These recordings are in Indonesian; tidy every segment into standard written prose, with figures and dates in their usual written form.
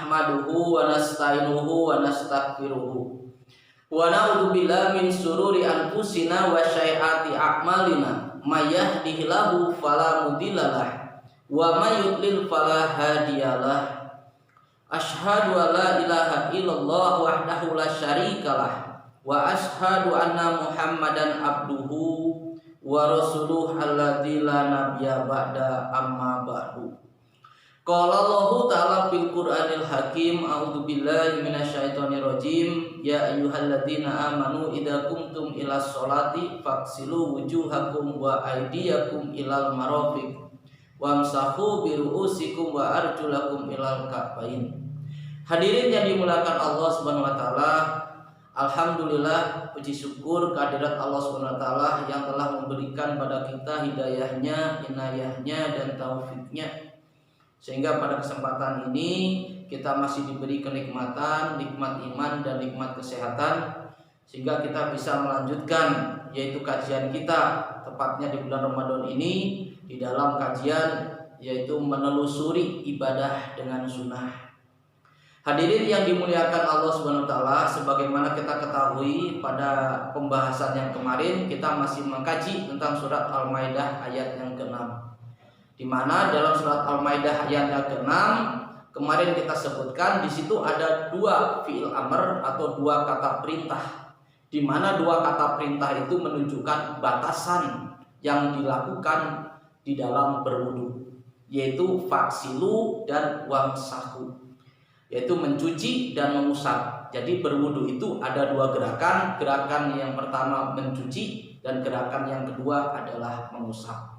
nahmaduhu wa nasta'inuhu wa nastaghfiruhu wa na'udzu billahi min syururi anfusina wa sayyiati a'malina may yahdihillahu fala mudhillalah wa may yudlil fala hadiyalah. Asyhadu an la ilaha illallah wahdahu la syarikalah wa asyhadu anna Muhammadan abduhu wa rasuluhu alladzi la nabiyya ba'da amma ba'du. Qala Allahu ta'ala fil Qur'anil Hakim, a'udzu billahi minasyaitonir rajim. Ya ayyuhalladzina amanu idza qumtum ilas sholati faghsilu wujuhakum wa aydiyakum ilal marafiq wamsahu bi ru'usikum wa arjulakum ilal ka'bain. Hadirin yang dimuliakan Allah Subhanahu wa taala, alhamdulillah, puji syukur kehadirat Allah Subhanahu wa taala yang telah memberikan pada kita hidayahnya, inayahnya dan taufiknya, sehingga pada kesempatan ini kita masih diberi kenikmatan, nikmat iman dan nikmat kesehatan, sehingga kita bisa melanjutkan yaitu kajian kita tepatnya di bulan Ramadan ini di dalam kajian yaitu menelusuri ibadah dengan sunnah. Hadirin yang dimuliakan Allah Subhanahu wa taala, sebagaimana kita ketahui pada pembahasan yang kemarin kita masih mengkaji tentang surat Al-Maidah ayat yang ke-6. Di mana dalam surat Al-Maidah ayat yang ke-6 kemarin kita sebutkan di situ ada dua fi'il amr atau dua kata perintah, di mana dua kata perintah itu menunjukkan batasan yang dilakukan di dalam berwudu, yaitu faksilu dan wamsahu, yaitu mencuci dan mengusap. Jadi berwudu itu ada dua gerakan, gerakan yang pertama mencuci dan gerakan yang kedua adalah mengusap.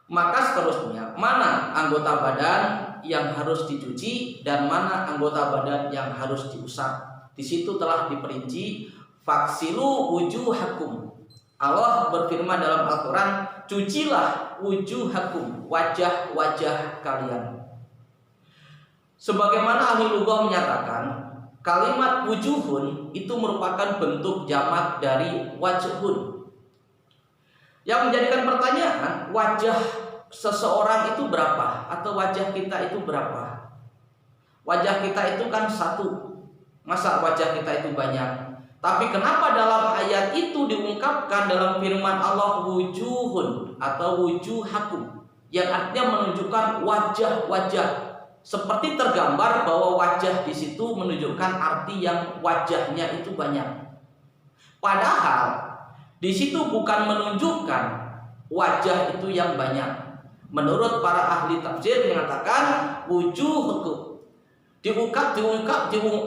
Maka seterusnya, mana anggota badan yang harus dicuci dan mana anggota badan yang harus diusap? Di situ telah diperinci, faksilu wujuhakum. Allah berfirman dalam Al-Quran, cucilah wujuhakum, wajah-wajah kalian. Sebagaimana ahli lugah menyatakan, kalimat wujuhun itu merupakan bentuk jamak dari wajhun, yang menjadikan pertanyaan, wajah seseorang itu berapa? Atau wajah kita itu berapa? Wajah kita itu kan satu, masa wajah kita itu banyak? Tapi kenapa dalam ayat itu diungkapkan dalam firman Allah wujuhun atau wujuhakum, yang artinya menunjukkan wajah-wajah, seperti tergambar bahwa wajah di situ menunjukkan arti yang wajahnya itu banyak. Padahal di situ bukan menunjukkan wajah itu yang banyak. Menurut para ahli tafsir mengatakan wujuhukum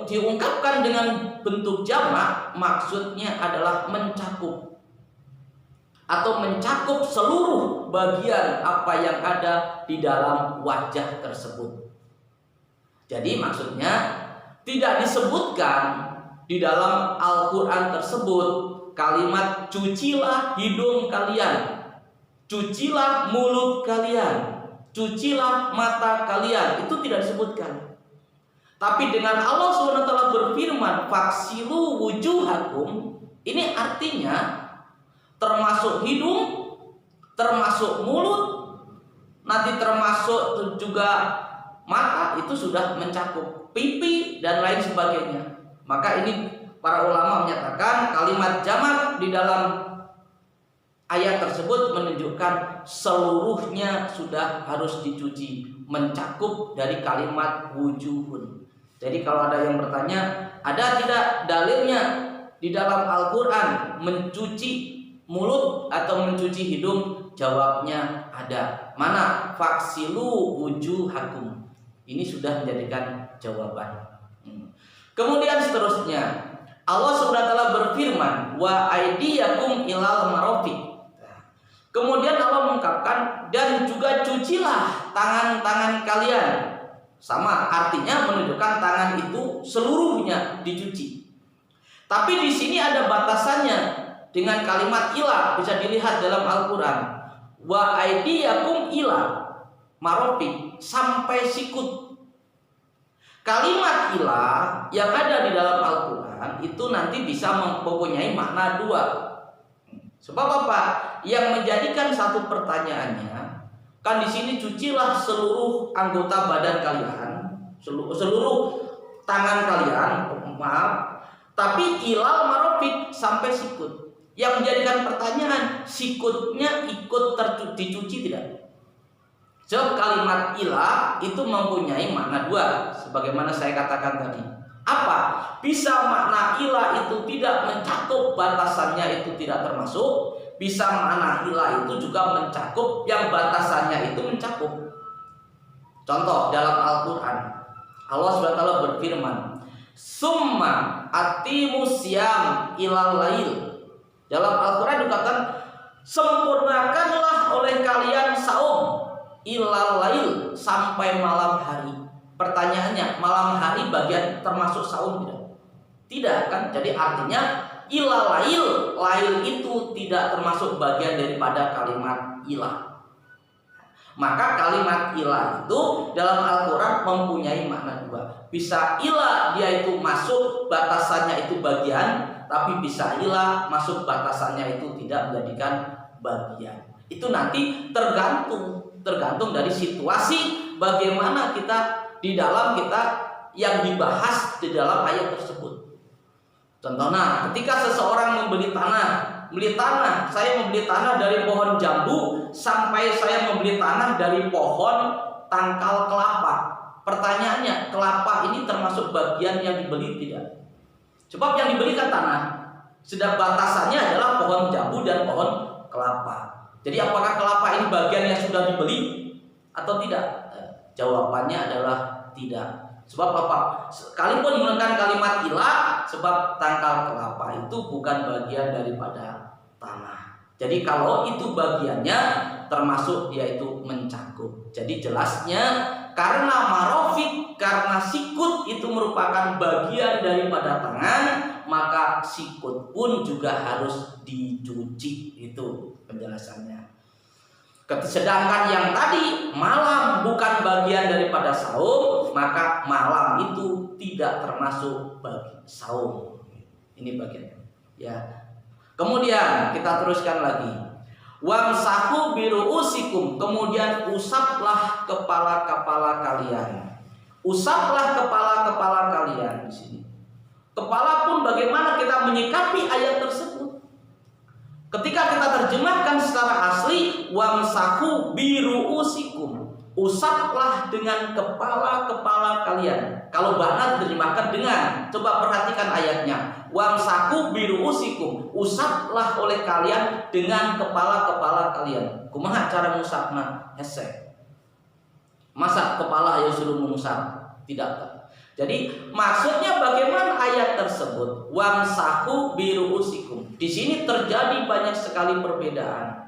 diungkapkan dengan bentuk jamak, maksudnya adalah mencakup atau mencakup seluruh bagian apa yang ada di dalam wajah tersebut. Jadi maksudnya tidak disebutkan di dalam Al-Quran tersebut kalimat cucilah hidung kalian, cucilah mulut kalian, cucilah mata kalian, itu tidak disebutkan. Tapi dengan Allah SWT berfirman faksilu wujuhakum, ini artinya termasuk hidung, termasuk mulut, nanti termasuk juga mata, itu sudah mencakup pipi dan lain sebagainya. Maka ini para ulama menyatakan kalimat jamak di dalam ayat tersebut menunjukkan seluruhnya sudah harus dicuci, mencakup dari kalimat wujuhun. Jadi kalau ada yang bertanya, ada tidak dalilnya di dalam Al-Quran mencuci mulut atau mencuci hidung? Jawabnya ada. Mana? Faksilu wujuhakum. Ini sudah menjadikan jawaban. Kemudian seterusnya Allah SWT berfirman wa aydiyakum ilal marafiq. Kemudian Allah mengungkapkan dan juga cucilah tangan-tangan kalian. Sama artinya menunjukkan tangan itu seluruhnya dicuci. Tapi di sini ada batasannya dengan kalimat ila, bisa dilihat dalam Al-Quran. Wa aydiyakum ila marafiq, sampai sikut. Kalimat ila yang ada di dalam Al-Quran itu nanti bisa mempunyai makna dua. Sebab apa? Yang menjadikan satu pertanyaannya, kan di sini cucilah seluruh anggota badan kalian. seluruh tangan kalian, maaf, tapi ilal marofik sampai sikut. Yang menjadikan pertanyaan, sikutnya ikut dicuci tidak? Sebab kalimat ilah itu mempunyai makna dua, sebagaimana saya katakan tadi. Apa? Bisa makna ilah itu tidak mencakup, batasannya itu tidak termasuk. Bisa makna ilah itu juga mencakup, yang batasannya itu mencakup. Contoh dalam Al-Quran, Allah SWT berfirman, summa atimu siyam ilal lail. Dalam Al-Quran dikatakan, sempurnakanlah oleh kalian saum ilal lail, sampai malam hari. Pertanyaannya, malam hari bagian termasuk saum tidak? Tidak kan? Jadi artinya ilal lail, lail itu tidak termasuk bagian daripada kalimat ilah. Maka kalimat ilah itu dalam Al-Quran mempunyai makna dua. Bisa ilah dia itu masuk, batasannya itu bagian, tapi bisa ilah masuk, batasannya itu tidak menjadikan bagian. Itu nanti tergantung dari situasi bagaimana kita di dalam yang dibahas di dalam ayat tersebut. Contohnya, ketika seseorang membeli tanah, saya membeli tanah dari pohon jambu sampai saya membeli tanah dari pohon tangkal kelapa. Pertanyaannya, kelapa ini termasuk bagian yang dibeli tidak? Sebab yang dibeli kan tanah, sedang batasannya adalah pohon jambu dan pohon kelapa. Jadi apakah kelapa ini bagian yang sudah dibeli atau tidak? Jawabannya adalah tidak. Sebab apa? Sekalipun menggunakan kalimat ilah, sebab tangkal kelapa itu bukan bagian daripada tanah. Jadi kalau itu bagiannya, termasuk dia itu mencakup. Jadi jelasnya, karena marofik, karena sikut itu merupakan bagian daripada tangan, maka sikut pun juga harus dicuci. Itu penjelasannya. Sedangkan yang tadi malam bukan bagian daripada saum, maka malam itu tidak termasuk bagi saum. Ini bagiannya. Ya. Kemudian kita teruskan lagi. Wamsahu biruusikum, kemudian usaplah kepala-kepala kalian. Usaplah kepala-kepala kalian di sini. Kepala pun bagaimana kita menyikapi ayat tersebut? Ketika kita terjemahkan secara asli, wamsahu biruusikum, usaplah dengan kepala-kepala kalian. Kalau bahasa diterjemahkan dengan, coba perhatikan ayatnya, wamsahu biruusikum, usaplah oleh kalian dengan kepala-kepala kalian. Kumaha cara ngusapna? Hesek. Masa kepala ya suruh mengusap? Tidak. Jadi maksudnya bagaimana ayat tersebut? Wamsahu biruusikum. Di sini terjadi banyak sekali perbedaan.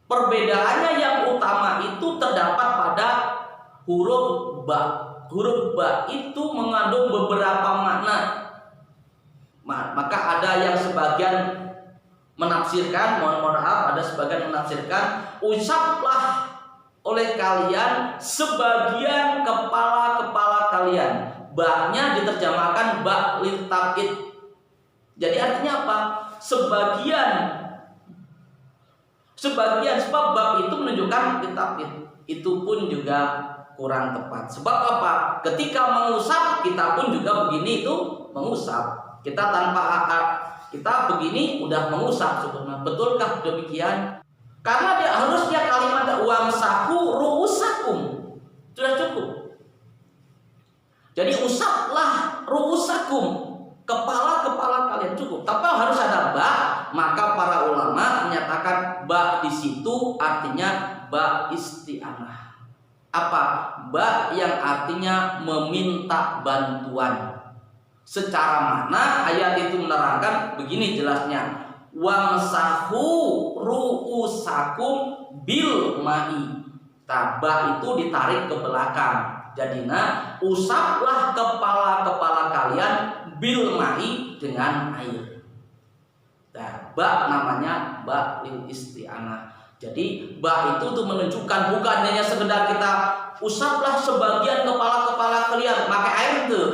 Perbedaannya yang utama itu terdapat pada huruf ba. Huruf ba itu mengandung beberapa makna. Maka ada yang sebagian menafsirkan, mohon maaf, ada sebagian menafsirkan, usaplah oleh kalian sebagian kepala-kepala kalian. Ba-nya diterjemahkan ba lil tabid. Jadi artinya apa? Sebagian sebab bab itu menunjukkan tabid. Itu pun juga kurang tepat. Sebab apa? Ketika mengusap kita pun juga begini itu mengusap. Kita tanpa kita begini udah mengusap sebetulnya. Betulkah demikian? Karena dia harusnya kalimat wamsahu ru'usakum sudah cukup. Jadi usaplah ru'usakum, kepala-kepala kalian cukup. Tapi harus ada ba, maka para ulama menyatakan ba di situ artinya ba isti'anah. Apa? Ba yang artinya meminta bantuan. Secara makna ayat itu menerangkan begini jelasnya. Wamsahu ru'usakum bil ma'i. Ba itu ditarik ke belakang. Jadinya usaplah kepala-kepala kalian bil ma'i dengan air. Nah, ba namanya ba lil isti'anah. Jadi ba itu tuh menunjukkan bukan hanya sekedar kita usaplah sebagian kepala-kepala kalian, pakai air tuh.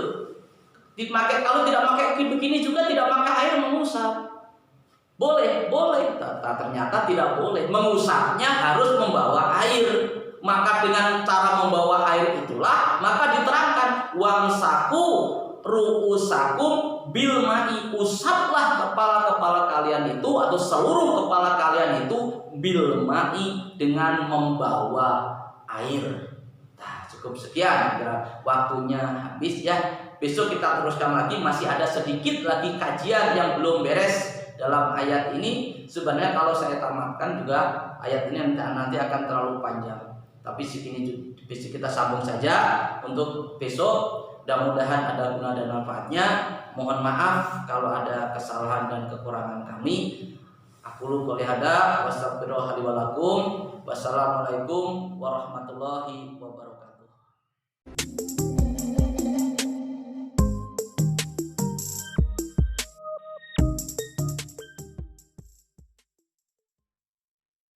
Dipakai, kalau tidak pakai begini juga tidak pakai air mengusap. Boleh. Ternyata tidak boleh. Mengusapnya harus membawa air. Maka dengan cara membawa air itulah maka diterangkan wamsaku ru'usakum bil ma'i, usaplah kepala-kepala kalian itu atau seluruh kepala kalian itu bil ma'i, dengan membawa air. Nah, cukup sekian ya, waktunya habis ya. Besok kita teruskan lagi, masih ada sedikit lagi kajian yang belum beres dalam ayat ini. Sebenarnya kalau saya tamatkan juga ayat ini nanti akan terlalu panjang. Tapi ini besok kita sambung saja untuk besok. Mudah-mudahan ada guna dan manfaatnya. Mohon maaf kalau ada kesalahan dan kekurangan kami. Aku qouli hada wastaghfirullaha li wa lakum. Wassalamualaikum warahmatullahi wabarakatuh.